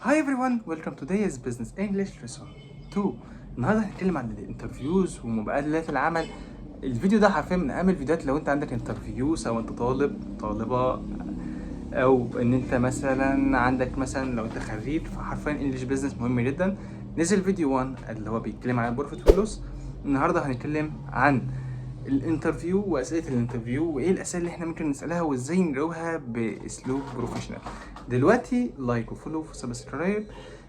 Hi everyone, welcome to today's Business English Lesson 2. النهارده هنتكلم عن الانترفيوز ومقابلات العمل. الفيديو ده حرفيا من اهم الفيديوهات لو انت عندك انترفيو، سواء انت طالبة او ان انت مثلا عندك مثلا لو انت خريج، فحرفيا انجلش بيزنس مهم جدا. نزل فيديو 1 اللي هو بيتكلم عن بروفيت فلوس. النهارده هنتكلم عن الانترفيو واسئله الانترفيو وايه الاسئله اللي احنا ممكن نسالها وازاي نجاوبها باسلوب بروفيشنال. دلوقتي لايك وفولو وسبسكرايب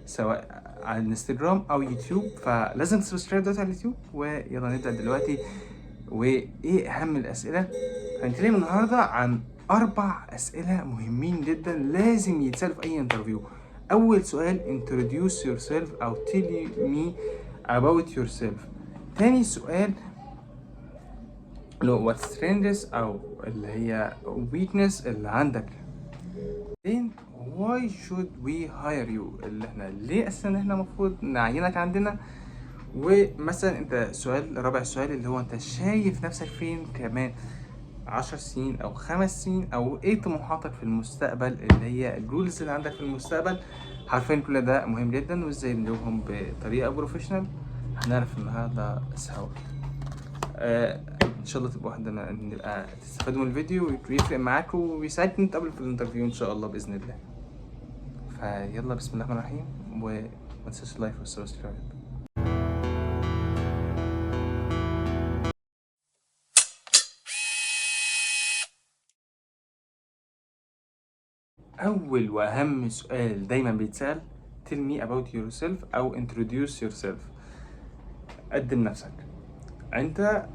سواء على الانستجرام او يوتيوب، فلازم تسبسكرايب دلوقتي على اليوتيوب. ويلا نبدا دلوقتي. وايه اهم الاسئله؟ هنتكلم النهارده عن 4 اسئله مهمين جدا لازم يتسالوا في اي انترفيو. اول سؤال introduce yourself او tell me about yourself. تاني سؤال لو what's strengths او اللي هي weakness اللي عندك. بعدين why should we hire you اللي احنا ليه اساسا احنا المفروض نعينك عندنا. ومثلا انت رابع سؤال اللي هو انت شايف نفسك فين كمان 10 سنين او 5 سنين، او ايه طموحاتك في المستقبل اللي هي الجولز اللي عندك في المستقبل. حرفيا كل ده مهم جدا، وازاي نجاوبهم بطريقه بروفيشنال هنعرف النهارده سوا. ان شاء الله تبقوا نبقى تستفادوا من الفيديو ويفرق معاكم ويساعدكم نتقابل في الانترفيو ان شاء الله باذن الله. فيلا بسم الله الرحمن الرحيم، وما تنساش اللايك والسبسكرايب. اول واهم سؤال دايما بيتسال tell me about yourself او introduce yourself. قدم نفسك. انت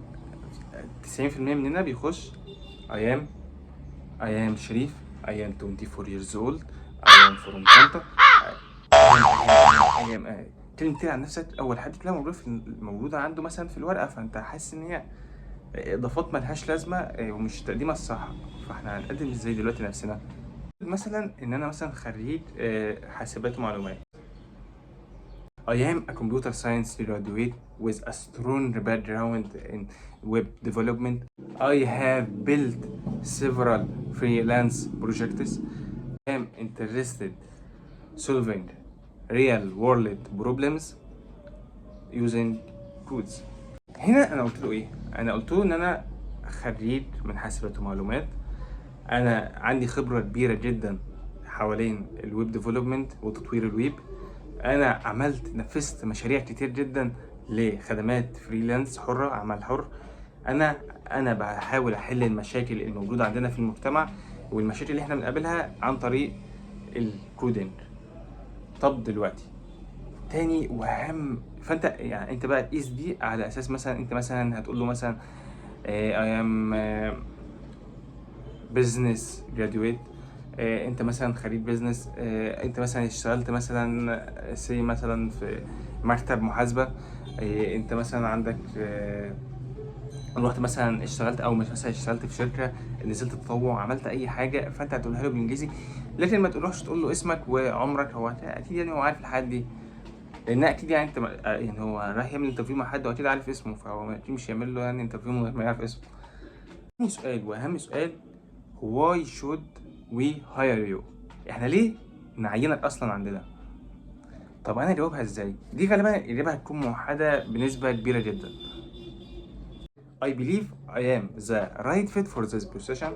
90% مننا بيخش I am شريف, I am 24 years old, I am from طنطا. I am كلمتين عن نفسك اول حد تلاقيها موجوده عنده مثلا في الورقه، فانت حاسس ان هي اضافات ملهاش لازمه ومش تقديمها الصح. فاحنا هنقدم ازاي دلوقتي نفسنا؟ مثلا ان انا مثلا خريج حاسبات ومعلومات. I am a computer science graduate with a strong background in web development. I have built several freelance projects. I am interested solving real world problems using codes. هنا انا قلت له ايه؟ انا قلت له ان انا خريج من حاسبات ومعلومات. انا عندي خبره كبيره جدا حوالين الويب ديفلوبمنت وتطوير الويب. انا نفذت مشاريع كتير جدا لخدمات فريلانس حره، عمل حر. انا بحاول احل المشاكل الموجوده عندنا في المجتمع والمشاكل اللي احنا بنقابلها عن طريق الكودينج. طب دلوقتي تاني واهم، فانت يعني انت بقى تقيس دي على اساس مثلا انت مثلا هتقول له مثلا I am business graduate. انت مثلا خريج بيزنس، انت مثلا اشتغلت مثلا مثلا في مكتب محاسبة. انت مثلا عندك رحت مثلا اشتغلت، او مش مثلا اشتغلت في شركة، نزلت تطوع، عملت اي حاجة، فانت هتقولها له بالانجليزي. لكن ما تروحش تقول له اسمك وعمرك، هو اكيد يعني هو عارف الحاجات دي، لان اكيد يعني انت يعني هو رايح يعمل انترفيو مع حد واكيد عارف اسمه، فهو اكيد مش يعمل له يعني انترفيو من غير ما يعرف اسمه. تاني سؤال واهم سؤال why should we hire you؟ احنا ليه نعينك اصلا عندنا؟ طب انا اجاوبها ازاي؟ دي غالبا الاجابه هتكون موحده بنسبه كبيره جدا. I believe I am the right fit for this position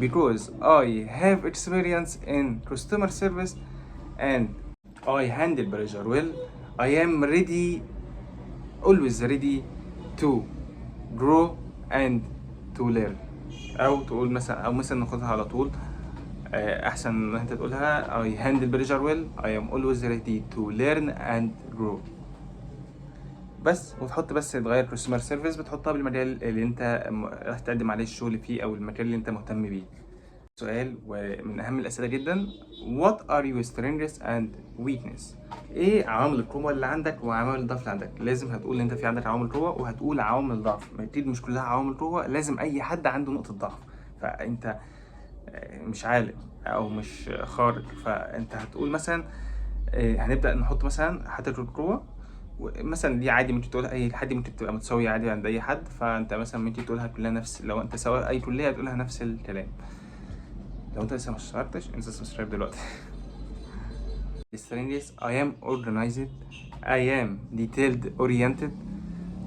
because I have experience in customer service and I handle pressure well. I am always ready to grow and to learn. او تقول مثلا، او مثلا ناخدها على طول احسن ان انت تقولها I handle pressure well, I am always ready to learn and grow. بس وتحط بس تغير customer service، بتحطها بالمجال اللي انت راح تقدم عليه الشغل فيه او المكان اللي انت مهتم بيه. سؤال ومن اهم الاسئله جدا what are your strengths and weakness؟ ايه عوامل القوه اللي عندك وعوامل الضعف اللي عندك؟ لازم هتقول ان انت في عندك عوامل قوه وهتقول عوامل ضعف. اكيد مش كلها عوامل قوه، لازم اي حد عنده نقطه ضعف. فانت مش عالم او مش خارق، فانت هتقول مثلا هنبدا نحط مثلا حته القوه، مثلا دي عادي ممكن تقولها اي حد، ممكن تبقى متساويه عادي عند اي حد. فانت مثلا ممكن تقولها كلها نفس، لو انت سواء اي كليه هتقولها نفس الكلام. لو انت لسه ما اشتركتش انسى سبسكرايب دلوقتي. Strategies. I am organized, I am detailed oriented,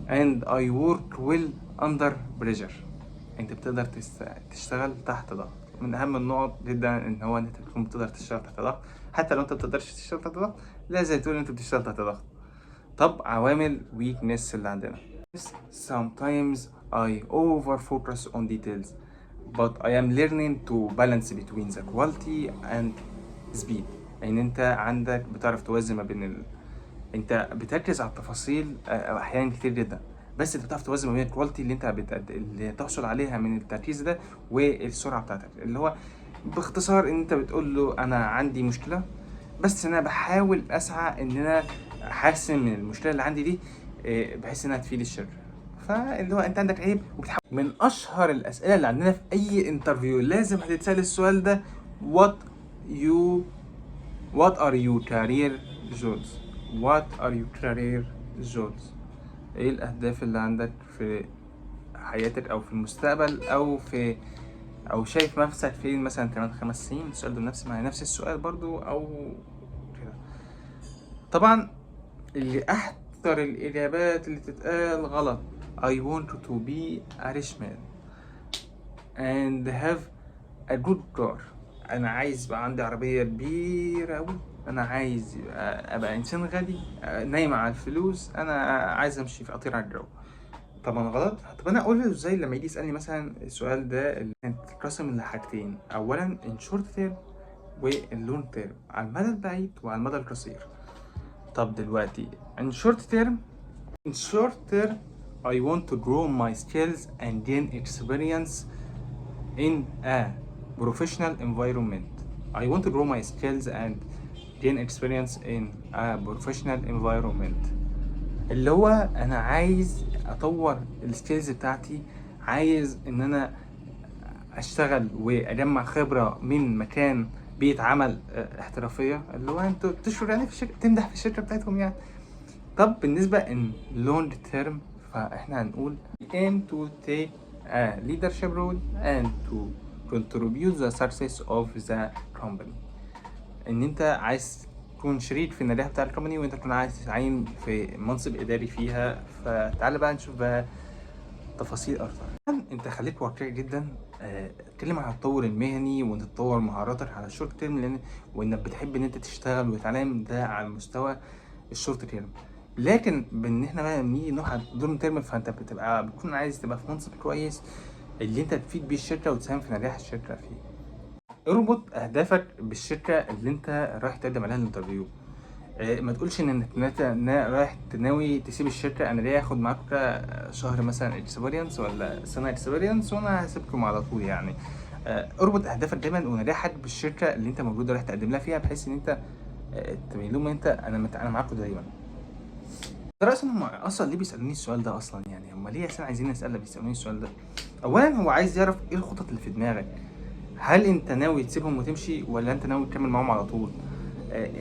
and I work well under pressure. انت بتقدر تشتغل تحت ضغط. من اهم النقط جدا ان هو ان انت تكون بتقدر تشتغل تحت ضغط. حتى لو انت بتقدرش تشتغل تحت ضغط لازم تقول ان انت بتشتغل تحت ضغط. طب عوامل weakness اللي عندنا. Sometimes I over focus on details but I am learning to balance between the quality and speed. ان انت عندك بتعرف توازن ما بين انت بتركز على التفاصيل احيانا كتير جدا، بس انت بتعرف توازن ما بين الكواليتي اللي انت اللي تحصل عليها من التركيز ده والسرعه بتاعتك، اللي هو باختصار ان انت بتقول له انا عندي مشكله بس انا بحاول اسعى ان انا احسن من المشكله اللي عندي دي بحيث انها تفيد الشركه. فاللي هو انت عندك عيب وبتحاول. من اشهر الاسئله اللي عندنا في اي انترفيو لازم هتتسال السؤال ده: what are your career goals. what are your career goals. ايه الاهداف اللي عندك في حياتك او في المستقبل او شايف نفسك فين مثلا كمان 5 سنين؟ السؤال ده نفس السؤال برضو او كده. طبعا اللي احتر الاجابات اللي تتقال غلط: I want to be a rich man and have a good car. انا عايز يبقى عندي عربيه كبيره قوي، انا عايز ابقى انسان غني نايم على الفلوس، انا عايز امشي في اطير على الجو. طبعا غلط. طب انا اقول له ازاي لما يجي يسالني مثلا السؤال ده اللي بتتقسم لحاجتين: اولا ان شورت تيرم واللونج تيرم، على المدى البعيد وعلى المدى القصير. طب دلوقتي in short term I want to grow my skills and gain experience in a professional environment. I want to grow my skills and gain experience in a professional environment. اللي هو انا عايز اطور السكيلز بتاعتي، عايز ان انا اشتغل واجمع خبره من مكان بيئه عمل احترافيه، اللي هو انتوا بتشكر يعني في الشركه، تمدح في الشركه بتاعتهم يعني. طب بالنسبه ان لونج تيرم فاحنا هنقول aim to take a leadership role and to contribute the success of the company. ان انت عايز تكون شريك في النجاح بتاع الكومباني وانت تكون عايز تتعين في منصب اداري فيها. فتعالى بقى نشوف بقى تفاصيل اكتر. انت خليك واقعي جدا، اتكلم عن التطور المهني وانت تطور مهاراتك على الشورت تيرم، لان وانك بتحب ان انت تشتغل وتتعلم ده على مستوى الشورت تيرم. لكن بان احنا بقى نيجي نروح على اللونج تيرم فانت بتكون عايز تبقى في منصب كويس اللي انت تفيد بيه الشركه وتساهم في نجاح الشركه فيه. اربط اهدافك بالشركه اللي انت رايح تقدم عليها الانترفيو. ما تقولش انك رايح ناوي تسيب الشركه، انا ليه اخد معاكم شهر مثلا اكسبيرينس ولا سنه اكسبيرينس وانا هسيبكم على طول يعني. اربط اهدافك دايما ونجاحك بالشركه اللي انت موجود رايح تقدم لها فيها، بحيث ان انت تبين لهم انت انا معاكم دايما. ترى اصلا هم اصلا ليه بيسالوني السؤال ده اصلا؟ يعني هم ليه اصلا عايزين نسال بيسالوني السؤال ده؟ اولا هو عايز يعرف ايه الخطط اللي في دماغك. هل انت ناوي تسيبهم وتمشي ولا انت ناوي تكمل معاهم على طول؟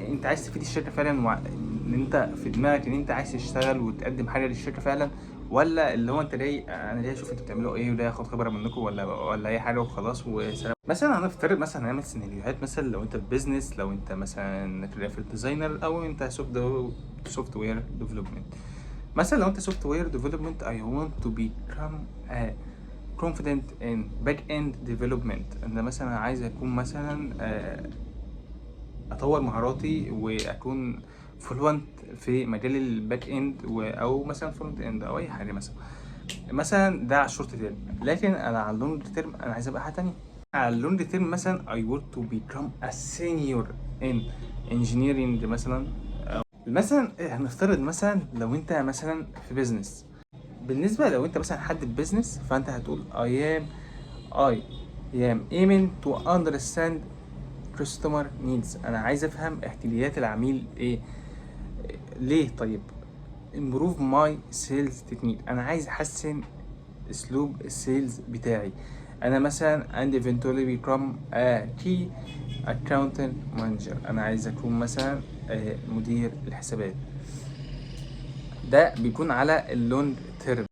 انت عايز تفيد الشركه فعلا ان انت في دماغك ان انت عايز تشتغل وتقدم حاجه للشركه فعلا، ولا اللي هو انت جاي انا جاي اشوف انتوا بتعملوا ايه وجاي اخد خبره منكم ولا اي حاجه وخلاص وسلام. مثلا هنفترض مثلا نعمل سيناريوهات، مثلا لو انت في بيزنس، لو انت مثلا جرافيك ديزاينر او انت سوفت وير ديفلوبمنت. مثلا لو انت سوفت وير ديفلوبمنت I want to become a confident in back end development. انا مثلا عايز اكون مثلا اطور مهاراتي واكون فلوينت في مجال الباك اند او مثلا فرونت اند او اي حاجه مثلا ده على الشورت تيرم. لكن انا على اللونج تيرم انا عايز ابقى حاجه تانية. على اللونج تيرم مثلا I want to become a senior in engineering مثلا هنفترض مثلا لو انت مثلا في بيزنس. بالنسبه لو انت مثلا حد في بيزنس فانت هتقول I am aiming to understand customer needs. انا عايز افهم احتياجات العميل ايه. ليه؟ طيب improve my sales technique. انا عايز احسن اسلوب السيلز بتاعي. انا مثلا and eventually become a key accountant manager. انا عايز اكون مثلا مدير الحسابات. ده بيكون على اللونج تيرم.